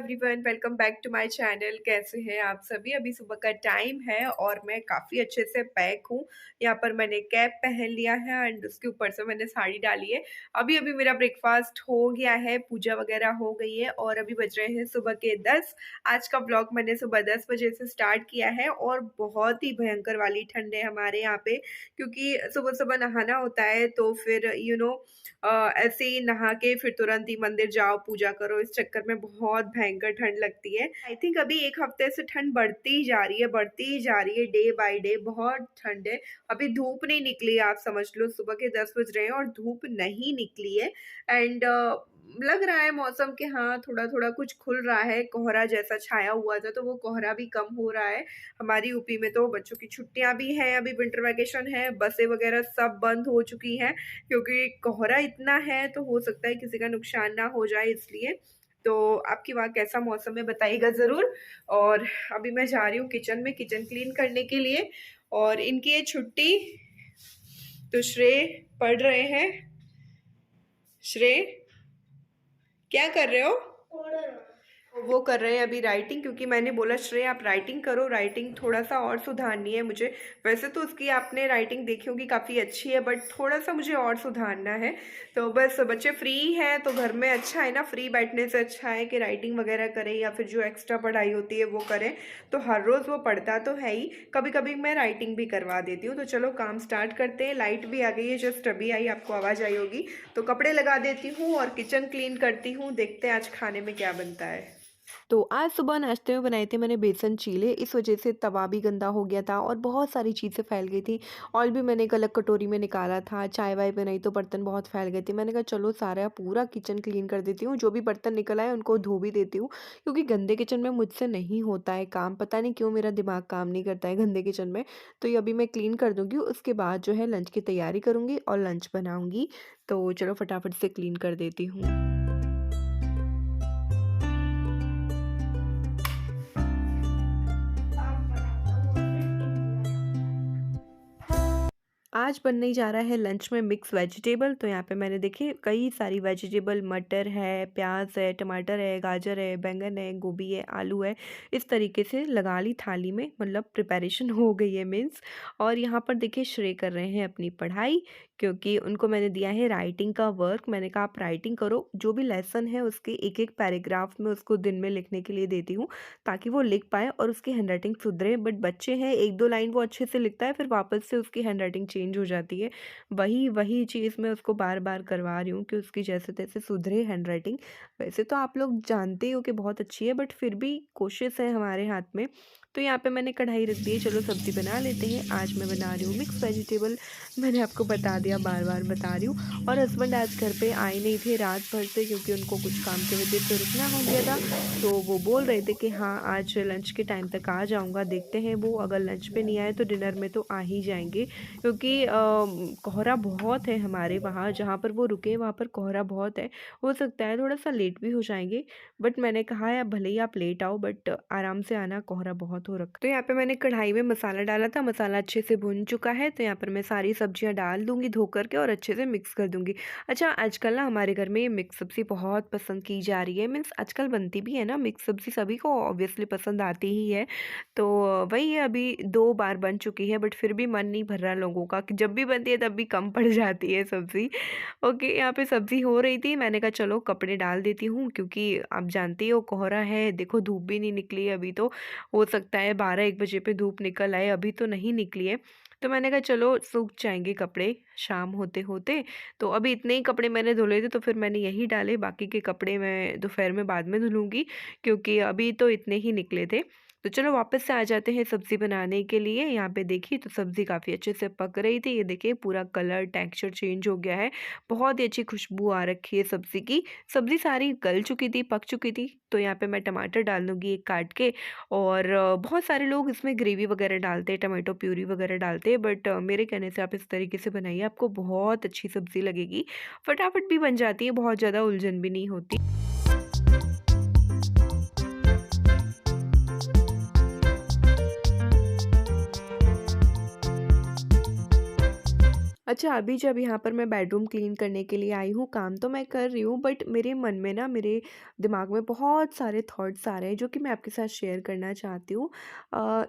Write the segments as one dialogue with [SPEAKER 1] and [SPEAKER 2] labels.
[SPEAKER 1] Everyone, welcome back to my channel. कैसे हैं आप सभी? अभी सुबह का टाइम है और मैं काफ़ी अच्छे से पैक हूँ। यहाँ पर मैंने कैप पहन लिया है एंड उसके ऊपर से मैंने साड़ी डाली है। अभी अभी मेरा ब्रेकफास्ट हो गया है, पूजा वगैरह हो गई है और अभी बज रहे हैं सुबह के 10। आज का ब्लॉग मैंने सुबह 10 बजे से स्टार्ट किया है और बहुत ही भयंकर वाली ठंड है हमारे यहाँ पे, क्योंकि सुबह सुबह नहाना होता है तो फिर ऐसे ही नहा के फिर तुरंत ही मंदिर जाओ, पूजा करो। इस चक्कर में बहुत भयंकर ठंड लगती है। आई थिंक अभी 1 हफ्ते से ठंड बढ़ती ही जा रही है, बढ़ती ही जा रही है, डे बाय डे बहुत ठंड है। अभी धूप नहीं निकली है, आप समझ लो सुबह के 10 बज रहे हैं और धूप नहीं निकली है। एंड लग रहा है मौसम के हाँ, थोड़ा-थोड़ा कुछ खुल रहा है, कोहरा जैसा छाया हुआ था तो वो कोहरा भी कम हो रहा है। हमारी यूपी में तो बच्चों की छुट्टियाँ भी हैं, अभी विंटर वैकेशन है, बसें वगैरह सब बंद हो चुकी हैं, क्योंकि कोहरा इतना है तो हो सकता है किसी का नुकसान ना हो जाए इसलिए। तो आपके वहाँ कैसा मौसम है बताइएगा ज़रूर। और अभी मैं जा रही हूँ किचन में किचन क्लीन करने के लिए और इनकी ये छुट्टी, तो श्रेय पढ़ रहे हैं। श्रेय क्या कर रहे हो? वो कर रहे हैं अभी राइटिंग, क्योंकि मैंने बोला श्रेय आप राइटिंग करो, राइटिंग थोड़ा सा और सुधारनी है मुझे। वैसे तो उसकी आपने राइटिंग देखी होगी काफ़ी अच्छी है, बट थोड़ा सा मुझे और सुधारना है। तो बस बच्चे फ्री हैं तो घर में अच्छा है ना, फ्री बैठने से अच्छा है कि राइटिंग वगैरह करें या फिर जो एक्स्ट्रा पढ़ाई होती है वो करें। तो हर रोज़ वो पढ़ता तो है ही, कभी कभी मैं राइटिंग भी करवा देती हूँ। तो चलो काम स्टार्ट करते हैं। लाइट भी आ गई है, जस्ट अभी आई, आपको आवाज़ आई होगी। तो कपड़े लगा देती हूँ और किचन क्लीन करती हूँ। देखते हैं आज खाने में क्या बनता है। तो आज सुबह नाश्ते में बनाए थे मैंने बेसन चीले, इस वजह से तवा भी गंदा हो गया था और बहुत सारी चीज़ें फैल गई थी। ऑयल भी मैंने एक अलग कटोरी में निकाला था, चाय वाय बनाई तो बर्तन बहुत फैल गए थे। मैंने कहा चलो सारा पूरा किचन क्लीन कर देती हूँ, जो भी बर्तन निकल आए उनको धो भी देती हूँ, क्योंकि गंदे किचन में मुझसे नहीं होता है काम। पता नहीं क्यों मेरा दिमाग काम नहीं करता है गंदे किचन में। तो ये अभी मैं क्लीन कर दूँगी, उसके बाद जो है लंच की तैयारी करूँगी और लंच बनाऊँगी। तो चलो फटाफट से क्लीन कर देती हूँ। आज बनने जा रहा है लंच में मिक्स वेजिटेबल। तो यहाँ पे मैंने देखिए कई सारी वेजिटेबल, मटर है, प्याज है, टमाटर है, गाजर है, बैंगन है, गोभी है, आलू है, इस तरीके से लगा ली थाली में, मतलब प्रिपरेशन हो गई है मीन्स। और यहाँ पर देखिए श्रेय कर रहे हैं अपनी पढ़ाई, क्योंकि उनको मैंने दिया है राइटिंग का वर्क। मैंने कहा आप राइटिंग करो, जो भी लेसन है उसके एक एक पैराग्राफ में उसको दिन में लिखने के लिए देती हूँ, ताकि वो लिख पाए और उसकी हैंडराइटिंग सुधरे। बट बच्चे हैं, एक दो लाइन वो अच्छे से लिखता है, फिर वापस से उसकी हैंडराइटिंग चेंज हो जाती है। वही वही चीज़ मैं उसको बार बार करवा रही हूँ कि उसकी जैसे तैसे सुधरे हैंडराइटिंग। वैसे तो आप लोग जानते हो कि बहुत अच्छी है, बट फिर भी कोशिश है हमारे हाथ में। तो यहाँ पे मैंने कढ़ाई रख दी है, चलो सब्ज़ी बना लेते हैं। आज मैं बना रही हूँ मिक्स वेजिटेबल, मैंने आपको बता दिया, बार बार बता रही हूँ। और हस्बैंड आज घर पे आए नहीं थे रात भर से, क्योंकि उनको कुछ काम की वजह से रुकना हो गया था। तो वो बोल रहे थे कि हाँ आज लंच के टाइम तक आ जाऊँगा। देखते हैं वो अगर लंच पे नहीं आए तो डिनर में तो आ ही जाएंगे, क्योंकि कोहरा बहुत है हमारे वहाँ, जहाँ पर वो रुके वहाँ पर कोहरा बहुत है। हो सकता है थोड़ा सा लेट भी हो जाएंगे, बट मैंने कहा है भले ही आप लेट आओ बट आराम से आना, कोहरा बहुत हो रखा। तो यहाँ पे मैंने कढ़ाई में मसाला डाला था, मसाला अच्छे से भुन चुका है। तो यहाँ पर मैं सारी सब्जियाँ डाल दूंगी धो करके और अच्छे से मिक्स कर दूंगी। अच्छा, आजकल ना हमारे घर में ये मिक्स सब्ज़ी बहुत पसंद की जा रही है, मीन्स आजकल बनती भी है ना मिक्स सब्ज़ी, सभी को ऑब्वियसली पसंद आती ही है। तो वही है, अभी 2 बार बन चुकी है बट फिर भी मन नहीं भर रहा लोगों का, कि जब भी बनती है तब भी कम पड़ जाती है सब्ज़ी। ओके, यहाँ पे सब्ज़ी हो रही थी, मैंने कहा चलो कपड़े डाल देती हूँ, क्योंकि आप जानती हो कोहरा है। देखो धूप भी नहीं निकली है अभी, तो हो सकता है 12-1 बजे पे धूप निकल आए, अभी तो नहीं निकली है। तो मैंने कहा चलो सूख जाएंगे कपड़े शाम होते होते। तो अभी इतने ही कपड़े मैंने धुले थे तो फिर मैंने यही डाले, बाकी के कपड़े मैं दोपहर में बाद में धुलूँगी, क्योंकि अभी तो इतने ही निकले थे। तो चलो वापस से आ जाते हैं सब्ज़ी बनाने के लिए। यहाँ पे देखिए तो सब्ज़ी काफ़ी अच्छे से पक रही थी, ये देखिए पूरा कलर टेक्सचर चेंज हो गया है, बहुत ही अच्छी खुशबू आ रखी है सब्ज़ी की। सब्ज़ी सारी गल चुकी थी, पक चुकी थी। तो यहाँ पे मैं टमाटर डाल दूँगी एक काट के। और बहुत सारे लोग इसमें ग्रेवी वगैरह डालते हैं, टमाटो प्यूरी वगैरह डालते हैं, बट मेरे कहने से आप इस तरीके से बनाइए, आपको बहुत अच्छी सब्ज़ी लगेगी। फटाफट भी बन जाती है, बहुत ज़्यादा उलझन भी नहीं होती। अच्छा, अभी जब यहाँ पर मैं बेडरूम क्लीन करने के लिए आई हूँ, काम तो मैं कर रही हूँ बट मेरे मन में ना, मेरे दिमाग में बहुत सारे थॉट्स आ रहे हैं जो कि मैं आपके साथ शेयर करना चाहती हूँ।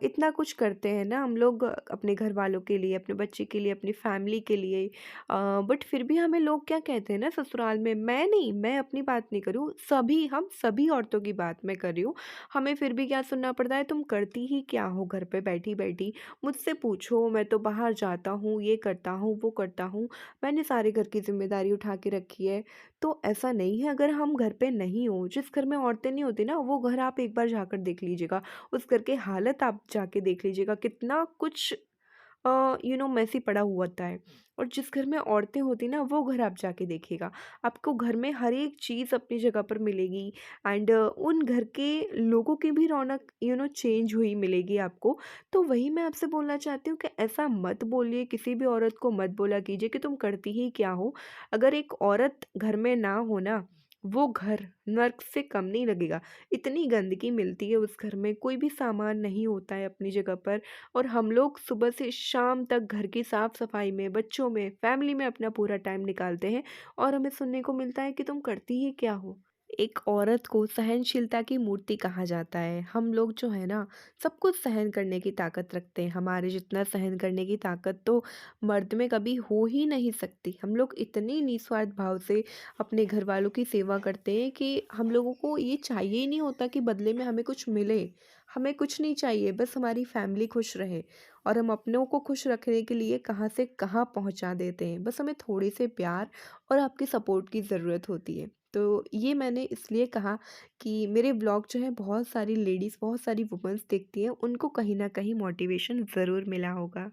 [SPEAKER 1] इतना कुछ करते हैं ना हम लोग अपने घर वालों के लिए, अपने बच्चे के लिए, अपनी फैमिली के लिए, बट फिर भी हमें लोग क्या कहते हैं ना ससुराल में, मैं नहीं, मैं अपनी बात नहीं कर रही हूँ, सभी, हम सभी औरतों की बात मैं कर रही हूँ। हमें फिर भी क्या सुनना पड़ता है, तुम करती ही क्या हो घर पे बैठी-बैठी? मुझसे पूछो, मैं तो बाहर जाता हूँ, ये करता हूँ, वो करता हूँ, मैंने सारे घर की ज़िम्मेदारी उठा के रखी है। तो ऐसा नहीं है, अगर हम घर पे नहीं हो, जिस घर में औरतें नहीं होती ना, वो घर आप एक बार जाकर देख लीजिएगा, उस घर की हालत आप जाके देख लीजिएगा, कितना कुछ मेसी पड़ा हुआ होता है। और जिस घर में औरतें होती ना, वो घर आप जाके देखिएगा, आपको घर में हर एक चीज़ अपनी जगह पर मिलेगी। एंड उन घर के लोगों की भी रौनक चेंज हुई मिलेगी आपको। तो वही मैं आपसे बोलना चाहती हूँ कि ऐसा मत बोलिए, किसी भी औरत को मत बोला कीजिए कि तुम करती ही क्या हो। अगर एक औरत घर में ना हो ना, वो घर नर्क से कम नहीं लगेगा। इतनी गंदगी मिलती है उस घर में, कोई भी सामान नहीं होता है अपनी जगह पर। और हम लोग सुबह से शाम तक घर की साफ-सफाई में, बच्चों में, फैमिली में अपना पूरा टाइम निकालते हैं और हमें सुनने को मिलता है कि तुम करती ही क्या हो? एक औरत को सहनशीलता की मूर्ति कहा जाता है। हम लोग जो है ना, सब कुछ सहन करने की ताकत रखते हैं। हमारे जितना सहन करने की ताकत तो मर्द में कभी हो ही नहीं सकती। हम लोग इतनी निस्वार्थ भाव से अपने घरवालों की सेवा करते हैं कि हम लोगों को ये चाहिए ही नहीं होता कि बदले में हमें कुछ मिले। हमें कुछ नहीं चाहिए, बस हमारी फैमिली खुश रहे। और हम अपनों को खुश रखने के लिए कहाँ से कहाँ पहुँचा देते हैं। बस हमें थोड़े से प्यार और आपकी सपोर्ट की ज़रूरत होती है। तो ये मैंने इसलिए कहा कि मेरे व्लॉग जो है बहुत सारी लेडीज़, बहुत सारी वुमेन्स देखती हैं, उनको कहीं न कहीं मोटिवेशन ज़रूर मिला होगा।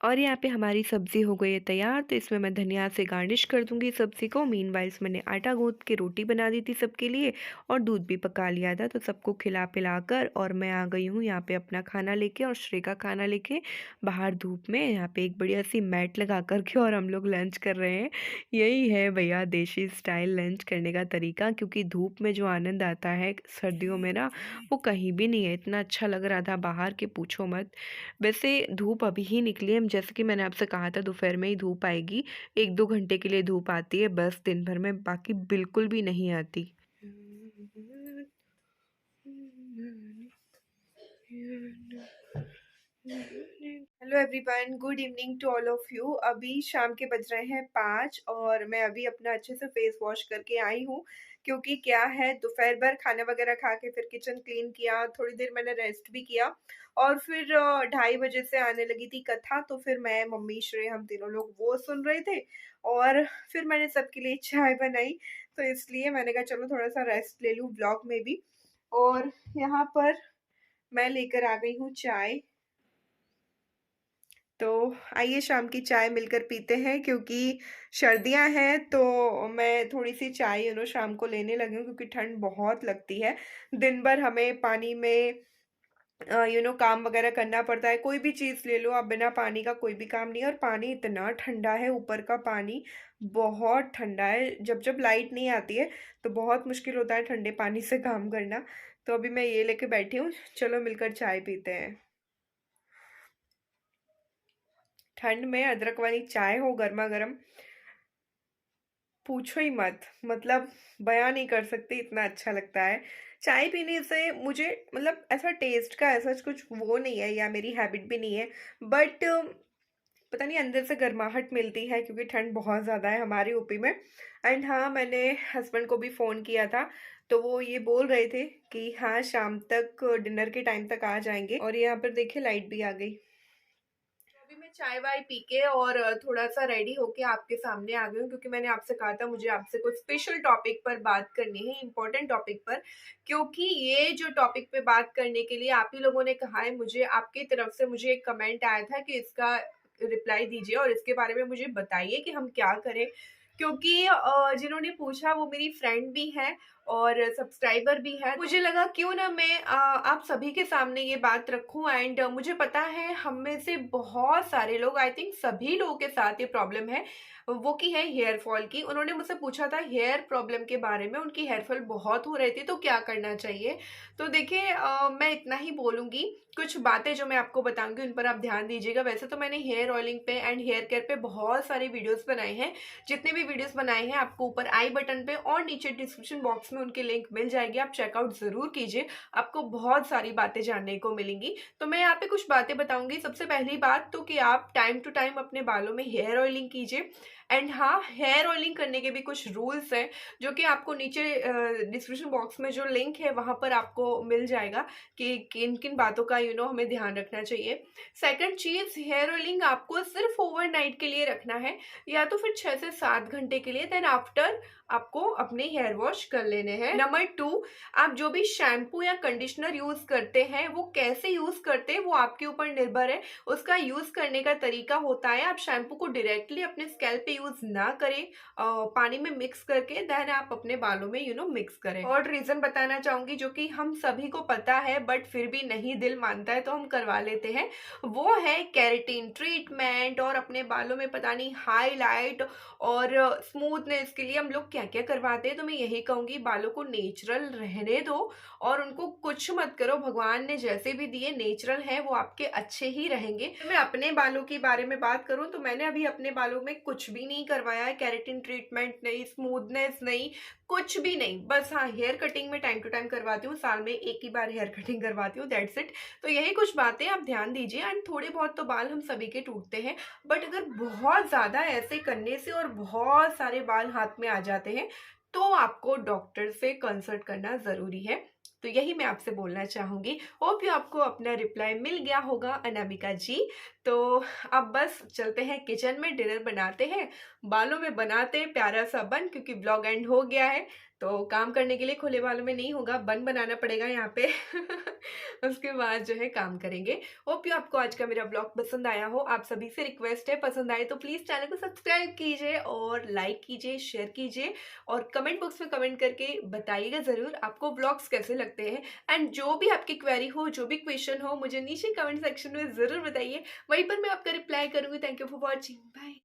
[SPEAKER 1] और यहाँ पे हमारी सब्ज़ी हो गई है तैयार, तो इसमें मैं धनिया से गार्निश कर दूँगी सब्ज़ी को। मीनवाइल्स मैंने आटा गूँथ के रोटी बना दी थी सबके लिए और दूध भी पका लिया था, तो सबको खिला-पिला कर और मैं आ गई हूँ यहाँ पे अपना खाना लेके और श्रेय का खाना लेके बाहर धूप में। यहाँ पे एक बढ़िया-सी मैट लगा कर के और हम लोग लंच कर रहे हैं। यही है भैया देशी स्टाइल लंच करने का तरीका, क्योंकि धूप में जो आनंद आता है सर्दियों में ना, वो कहीं भी नहीं है। इतना अच्छा लग रहा था बाहर कि पूछो मत। वैसे धूप अभी ही निकली है, जैसे कि मैंने आपसे कहा था दोपहर में ही धूप आएगी। 1-2 घंटे के लिए धूप आती है बस दिन भर में, बाकी बिल्कुल भी नहीं आती। Hello everyone, good evening to all of you. अभी शाम के बज रहे हैं 5 और मैं अभी अपना अच्छे से फेस वॉश करके आई हूँ, क्योंकि क्या है, दोपहर भर खाना वगैरह खा के फिर किचन क्लीन किया, थोड़ी देर मैंने रेस्ट भी किया और फिर 2:30 बजे से आने लगी थी कथा, तो फिर मैं, मम्मी, श्रेय, हम तीनों लोग वो सुन रहे थे और फिर मैंने सबके लिए चाय बनाई। तो इसलिए मैंने कहा चलो थोड़ा सा रेस्ट ले लूँ ब्लॉग में भी। और यहाँ पर मैं लेकर आ गई हूँ चाय। तो आइए शाम की चाय मिलकर पीते हैं, क्योंकि सर्दियां हैं तो मैं थोड़ी सी चाय शाम को लेने लगी हूँ, क्योंकि ठंड बहुत लगती है। दिन भर हमें पानी में काम वगैरह करना पड़ता है। कोई भी चीज़ ले लो आप, बिना पानी का कोई भी काम नहीं है। और पानी इतना ठंडा है, ऊपर का पानी बहुत ठंडा है। जब जब लाइट नहीं आती है तो बहुत मुश्किल होता है ठंडे पानी से काम करना। तो अभी मैं ये लेके बैठी हूँ, चलो मिलकर चाय पीते हैं। ठंड में अदरक वाली चाय हो गरमा गरम, पूछो ही मत। मतलब बयान नहीं कर सकती, इतना अच्छा लगता है। चाय पीने से मुझे, मतलब ऐसा टेस्ट का ऐसा कुछ वो नहीं है, या मेरी हैबिट भी नहीं है, बट पता नहीं अंदर से गर्माहट मिलती है, क्योंकि ठंड बहुत ज़्यादा है हमारे यूपी में। एंड हाँ, मैंने हस्बैंड को भी फ़ोन किया था, तो वो ये बोल रहे थे कि हाँ शाम तक, डिनर के टाइम तक आ जाएंगे। और यहाँ पर देखिए लाइट भी आ गई। अभी मैं चाय वाय पी के और थोड़ा-सा रेडी होके आपके सामने आ गई हूँ, क्योंकि मैंने आपसे कहा था मुझे आपसे कुछ स्पेशल टॉपिक पर बात करनी है, इम्पोर्टेंट टॉपिक पर। क्योंकि ये जो टॉपिक पे बात करने के लिए आप ही लोगों ने कहा है, मुझे आपकी तरफ से मुझे एक कमेंट आया था कि इसका रिप्लाई दीजिए और इसके बारे में मुझे बताइए कि हम क्या करें। क्योंकि जिन्होंने पूछा वो मेरी फ्रेंड भी हैं और सब्सक्राइबर भी है। मुझे लगा क्यों ना मैं आप सभी के सामने ये बात रखूँ, एंड मुझे पता है हम में से बहुत सारे लोग, आई थिंक सभी लोगों के साथ ये प्रॉब्लम है, वो की है हेयर फॉल की। उन्होंने मुझसे पूछा था हेयर प्रॉब्लम के बारे में, उनकी हेयर फॉल बहुत हो रही थी तो क्या करना चाहिए। तो देखिए मैं इतना ही बोलूँगी, कुछ बातें जो मैं आपको बताऊँगी उन पर आप ध्यान दीजिएगा। वैसे तो मैंने हेयर ऑयलिंग पे एंड हेयर केयर पे बहुत सारे वीडियोज़ बनाए हैं। जितने भी वीडियोज़ बनाए हैं आपको ऊपर आई बटन पे और नीचे डिस्क्रिप्शन बॉक्स में उनकी लिंक मिल जाएगी, आप चेकआउट ज़रूर कीजिए। आपको बहुत सारी बातें जानने को मिलेंगी। तो मैं यहाँ पे कुछ बातें बताऊँगी। सबसे पहली बात तो कि आप टाइम टू टाइम अपने बालों में हेयर ऑयलिंग कीजिए। एंड हाँ, हेयर ऑयलिंग करने के भी कुछ रूल्स हैं, जो कि आपको नीचे डिस्क्रिप्शन बॉक्स में जो लिंक है वहाँ पर आपको मिल जाएगा कि किन-किन बातों का हमें ध्यान रखना चाहिए। सेकंड चीज़, हेयर ऑयलिंग आपको सिर्फ़ ओवरनाइट के लिए रखना है, या तो फिर 6 से 7 घंटे के लिए, देन आफ्टर आपको अपने हेयर वॉश कर लेने हैं। नंबर 2, आप जो भी शैम्पू या कंडीशनर यूज़ करते हैं, वो कैसे यूज़ करते हैं वो आपके ऊपर निर्भर है। उसका यूज़ करने का तरीका होता है, आप शैम्पू को डायरेक्टली अपने स्कैल्प पे यूज़ ना करें, पानी में मिक्स करके देन आप अपने बालों में मिक्स करें। और रीज़न बताना चाहूँगी, जो कि हम सभी को पता है बट फिर भी नहीं दिल मानता है तो हम करवा लेते हैं, वो है केराटिन ट्रीटमेंट। और अपने बालों में पता नहीं हाइलाइट और स्मूथनेस के लिए हम लोग क्या-क्या करवाते हैं। तो मैं यही कहूँगी, बालों को नेचुरल रहने दो और उनको कुछ मत करो। भगवान ने जैसे भी दिए नेचुरल हैं, वो आपके अच्छे ही रहेंगे। तो मैं अपने बालों के बारे में बात करूँ तो मैंने अभी अपने बालों में कुछ भी नहीं करवाया है, केराटिन ट्रीटमेंट नहीं, स्मूथनेस नहीं, कुछ भी नहीं। बस हाँ, हेयर कटिंग में टाइम टू टाइम करवाती हूँ, साल में 1 ही बार हेयर कटिंग करवाती हूँ, दैट्स इट। तो यही कुछ बातें आप ध्यान दीजिए। एंड थोड़े बहुत तो बाल हम सभी के टूटते हैं, बट अगर बहुत ज़्यादा ऐसे करने से और बहुत सारे बाल हाथ में आ जाते हैं, तो आपको डॉक्टर से कंसल्ट करना ज़रूरी है। तो यही मैं आपसे बोलना चाहूँगी। होप यू आपको अपना रिप्लाई मिल गया होगा अनामिका जी। तो अब बस चलते हैं किचन में, डिनर बनाते हैं, बालों में बनाते हैं प्यारा सा बन, क्योंकि ब्लॉग एंड हो गया है। तो काम करने के लिए खुले बालों में नहीं होगा, बन बनाना पड़ेगा यहाँ पे। उसके बाद काम करेंगे। होप यू आपको आज का मेरा ब्लॉग पसंद आया हो। आप सभी से रिक्वेस्ट है, पसंद आए तो प्लीज़ चैनल को सब्सक्राइब कीजिए और लाइक कीजिए, शेयर कीजिए, और कमेंट बॉक्स में कमेंट करके बताइएगा ज़रूर आपको ब्लॉग्स कैसे लगते हैं। एंड जो भी आपकी क्वेरी हो, जो भी क्वेश्चन हो, मुझे नीचे कमेंट सेक्शन में ज़रूर बताइए, वहीं पर मैं आपका रिप्लाई करूँगी। Thank you for watching, bye.